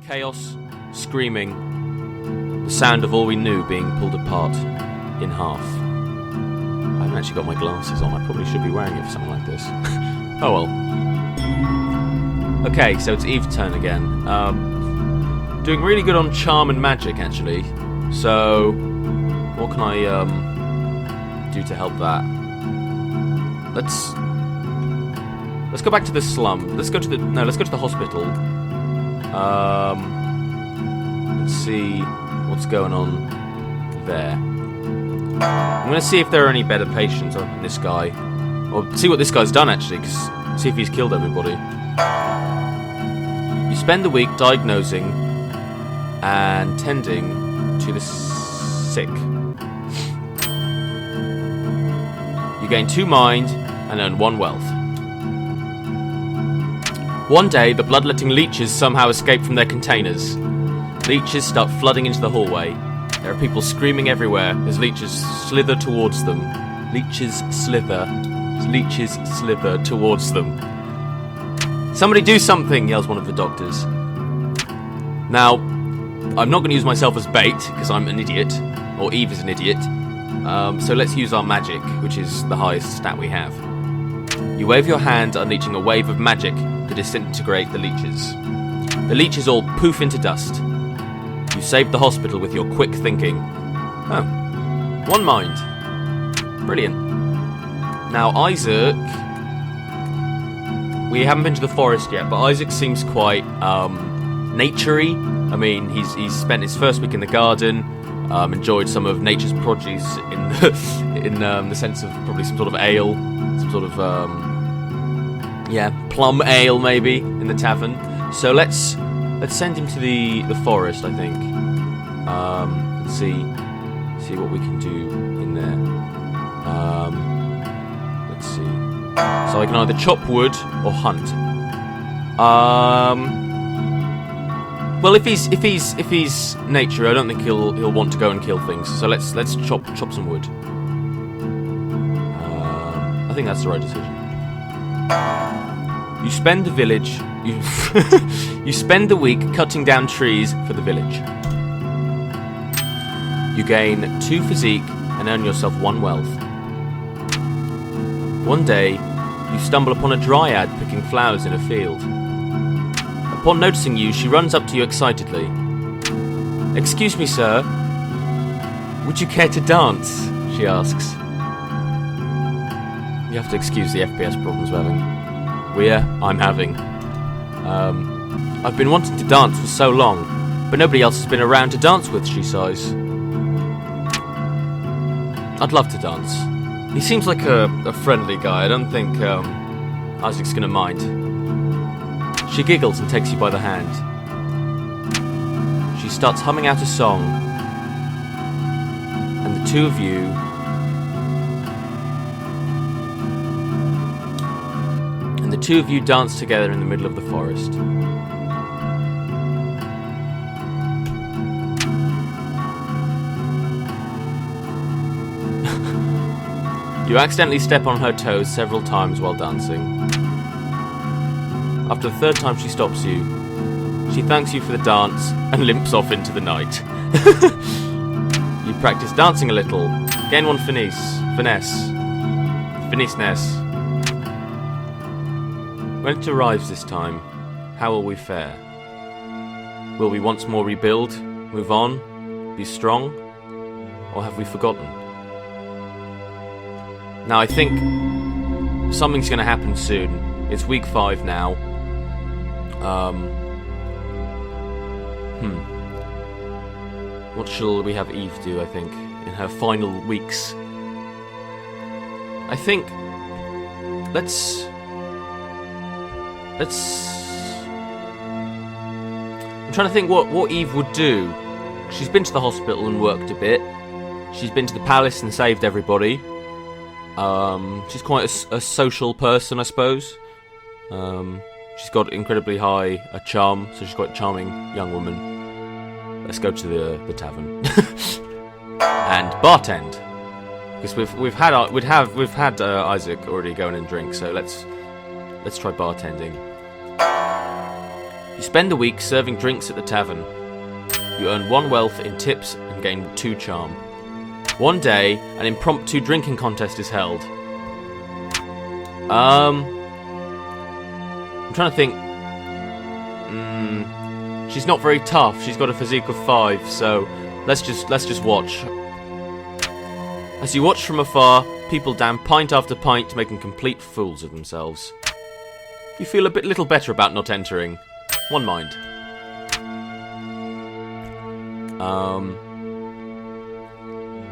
Chaos, screaming, the sound of all we knew being pulled apart in half. I haven't actually got my glasses on. I probably should be wearing it for something like this. Oh well. Okay, so it's Eve's turn again. Doing really good on charm and magic, actually. So, what can I do to help that? Let's go back to the slum. Let's go to the hospital. Let's see what's going on there. I'm going to see if there are any better patients than this guy. Or see what this guy's done, actually, because see if he's killed everybody. You spend the week diagnosing and tending to the sick. You gain 2 mind and earn 1 wealth. One day, the bloodletting leeches somehow escape from their containers. Leeches start flooding into the hallway. There are people screaming everywhere as leeches slither towards them. Leeches slither towards them. Somebody do something, yells one of the doctors. Now, I'm not going to use myself as bait, because I'm an idiot, or Eve is an idiot. So let's use our magic, which is the highest stat we have. You wave your hand, unleashing a wave of magic to disintegrate the leeches. The leeches all poof into dust. You saved the hospital with your quick thinking. Oh, 1 mind. Brilliant. Now, Isaac... We haven't been to the forest yet, but Isaac seems quite nature-y. I mean, he's spent his first week in the garden, enjoyed some of nature's produce in the sense of probably some sort of ale, some sort of plum ale maybe in the tavern. So let's send him to the forest, I think. Let's see what we can do in there. Let's see. So I can either chop wood or hunt. Well, if he's nature, I don't think he'll want to go and kill things. So let's chop some wood. I think that's the right decision. You spend the village. You spend the week cutting down trees for the village. You gain 2 physique and earn yourself 1 wealth. One day, you stumble upon a dryad picking flowers in a field. Upon noticing you, she runs up to you excitedly. "Excuse me, sir. Would you care to dance?" she asks. You have to excuse the FPS problems we're having. I'm having. I've been wanting to dance for so long, but nobody else has been around to dance with, she sighs. I'd love to dance. He seems like a friendly guy. I don't think Isaac's gonna mind. She giggles and takes you by the hand. She starts humming out a song, and the two of you dance together in the middle of the forest. You accidentally step on her toes several times while dancing. After the 3rd time she stops you, she thanks you for the dance and limps off into the night. You practice dancing a little, gain 1 finesse. When it arrives this time, how will we fare? Will we once more rebuild, move on, be strong, or have we forgotten? Now I think something's going to happen soon. It's week 5 now. What shall we have Eve do, I think, in her final weeks? I think... Let's... I'm trying to think what Eve would do. She's been to the hospital and worked a bit. She's been to the palace and saved everybody. She's quite a social person, I suppose. She's got incredibly high a charm, so she's quite a charming young woman. Let's go to the tavern and bartend, because we've had Isaac already going and drink. So let's try bartending. You spend the week serving drinks at the tavern. You earn 1 wealth in tips and gain 2 charm. One day, an impromptu drinking contest is held. I'm trying to think. She's not very tough. She's got a physique of 5, so let's just watch. As you watch from afar, people down pint after pint, making complete fools of themselves. You feel a little better about not entering. One mind.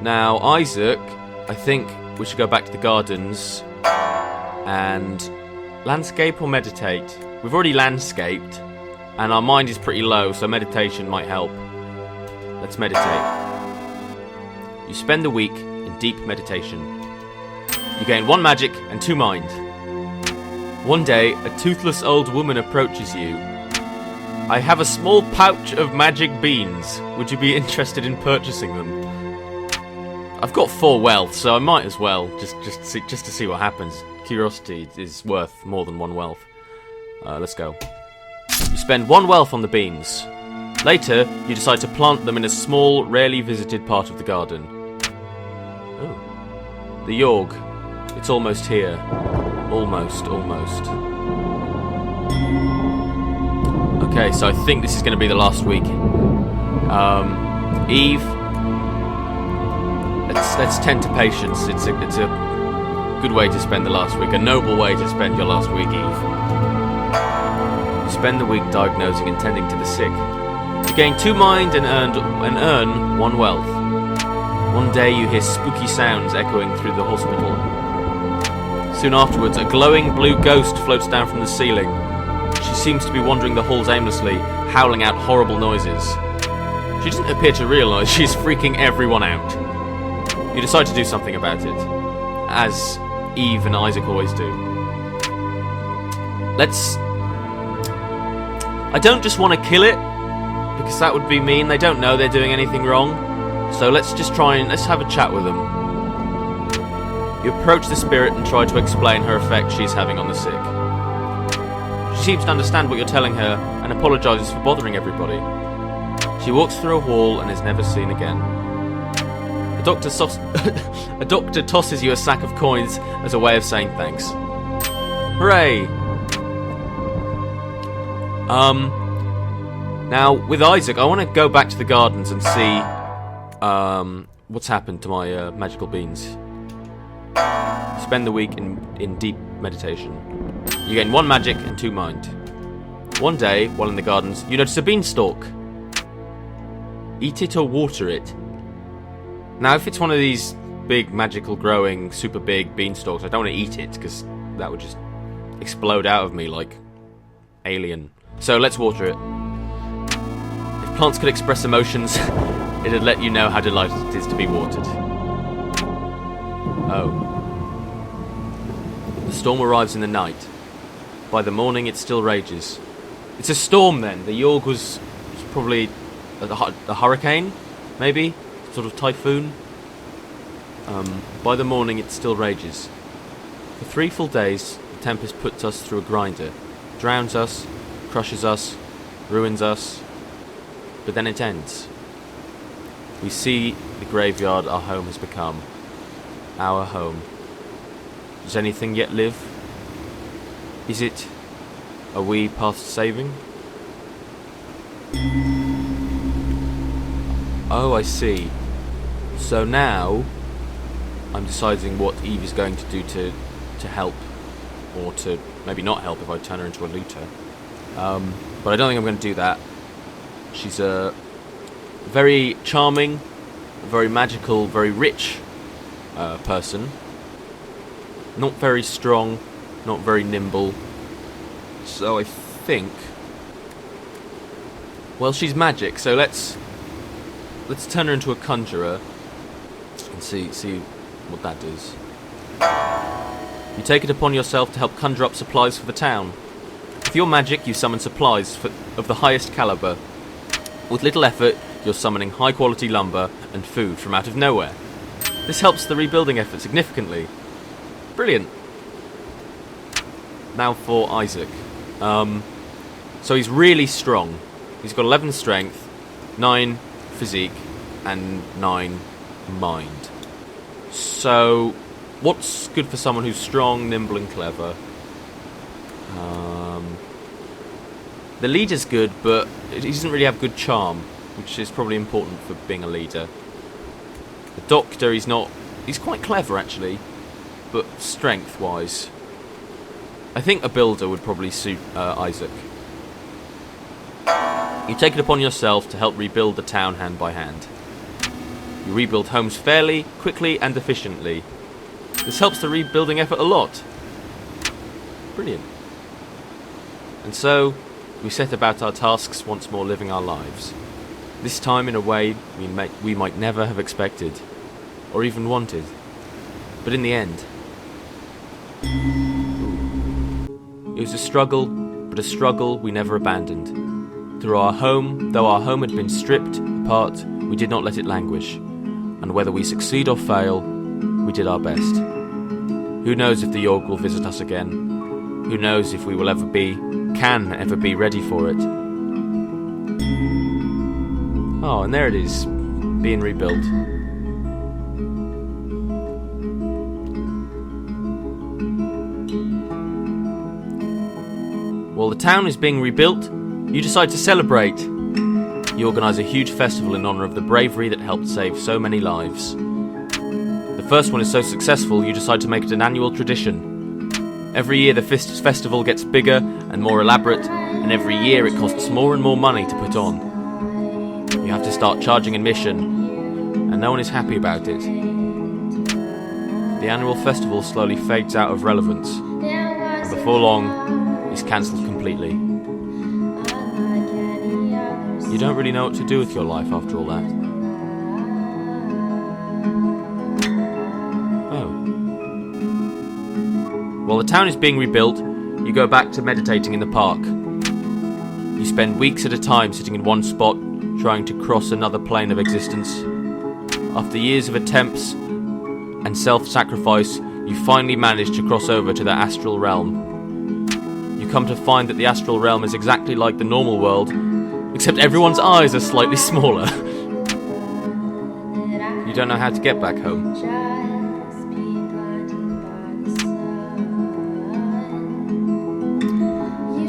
Now, Isaac, I think we should go back to the gardens and landscape or meditate. We've already landscaped, and our mind is pretty low, so meditation might help. Let's meditate. You spend the week in deep meditation. You gain 1 magic and 2 mind. One day, a toothless old woman approaches you. I have a small pouch of magic beans. Would you be interested in purchasing them? I've got 4 wealth, so I might as well, just to see what happens. Curiosity is worth more than 1 wealth. Let's go. You spend 1 wealth on the beans. Later, you decide to plant them in a small, rarely visited part of the garden. Oh. The Yawhg. It's almost here. Almost. Okay, so I think this is going to be the last week. Eve, let's tend to patience. It's a good way to spend the last week. A noble way to spend your last week, Eve. You spend the week diagnosing and tending to the sick. You gain 2 mind and earn 1 wealth. One day you hear spooky sounds echoing through the hospital. Soon afterwards, a glowing blue ghost floats down from the ceiling. She seems to be wandering the halls aimlessly, howling out horrible noises. She doesn't appear to realise she's freaking everyone out. You decide to do something about it, as Eve and Isaac always do. I don't just want to kill it, because that would be mean. They don't know they're doing anything wrong. So let's have a chat with them. You approach the spirit and try to explain her effect she's having on the sick. She seems to understand what you're telling her and apologises for bothering everybody. She walks through a hall and is never seen again. A doctor tosses you a sack of coins as a way of saying thanks. Hooray! Now, with Isaac, I want to go back to the gardens and see what's happened to my magical beans. Spend the week in deep meditation. You gain 1 magic and 2 mind. One day, while in the gardens, you notice a beanstalk. Eat it or water it. Now, if it's one of these big, magical growing, super big beanstalks, I don't want to eat it, because that would just explode out of me like alien. So let's water it. If plants could express emotions, it'd let you know how delighted it is to be watered. Oh. The storm arrives in the night. By the morning, it still rages. It's a storm, then. The Yawhg was probably a hurricane, maybe? Sort of typhoon. By the morning, it still rages. For 3 full days, the tempest puts us through a grinder. Drowns us, crushes us, ruins us. But then it ends. We see the graveyard our home has become. Our home. Does anything yet live? Is it? Are we past saving? Oh, I see. So now, I'm deciding what Eve is going to do to help, or to maybe not help if I turn her into a looter. But I don't think I'm going to do that. She's a very charming, very magical, very rich person. Not very strong, not very nimble. So I think... Well, she's magic, so let's turn her into a conjurer and see what that does. You take it upon yourself to help conjure up supplies for the town. With your magic, you summon supplies of the highest caliber. With little effort, you're summoning high-quality lumber and food from out of nowhere. This helps the rebuilding effort significantly. Brilliant. Now for Isaac. So he's really strong. He's got 11 strength, 9 physique, and 9 mind. So, what's good for someone who's strong, nimble, and clever? The leader's good, but he doesn't really have good charm, which is probably important for being a leader. The doctor, he's quite clever actually, but strength-wise, I think a builder would probably suit Isaac. You take it upon yourself to help rebuild the town hand by hand. You rebuild homes fairly, quickly, and efficiently. This helps the rebuilding effort a lot. Brilliant. And so, we set about our tasks, once more living our lives. This time in a way we might never have expected, or even wanted. But in the end, it was a struggle, but a struggle we never abandoned. Though our home had been stripped apart, we did not let it languish. And whether we succeed or fail, we did our best. Who knows if the Yawhg will visit us again? Who knows if we will can ever be ready for it? Oh, and there it is, being rebuilt. While the town is being rebuilt, you decide to celebrate. You organise a huge festival in honour of the bravery that helped save so many lives. The first one is so successful, you decide to make it an annual tradition. Every year the festival gets bigger and more elaborate, and every year it costs more and more money to put on. You have to start charging admission, and no one is happy about it. The annual festival slowly fades out of relevance, and before long, is cancelled completely. You don't really know what to do with your life after all that. While the town is being rebuilt, you go back to meditating in the park. You spend weeks at a time sitting in one spot, trying to cross another plane of existence. After years of attempts and self-sacrifice, you finally manage to cross over to the astral realm. You come to find that the astral realm is exactly like the normal world, except everyone's eyes are slightly smaller. You don't know how to get back home.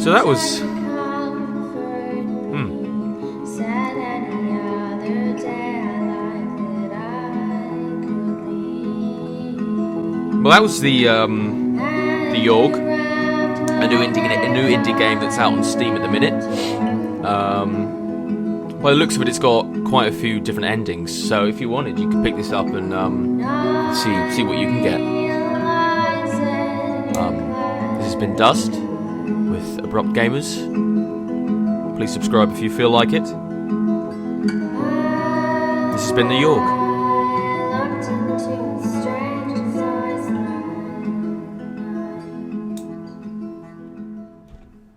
So that was... Well, that was the Yawhg, a new indie game that's out on Steam at the minute. By the looks of it, it's got quite a few different endings. So if you wanted, you could pick this up and see what you can get. This has been Dust with AbruptGamers. Please subscribe if you feel like it. This has been the Yawhg.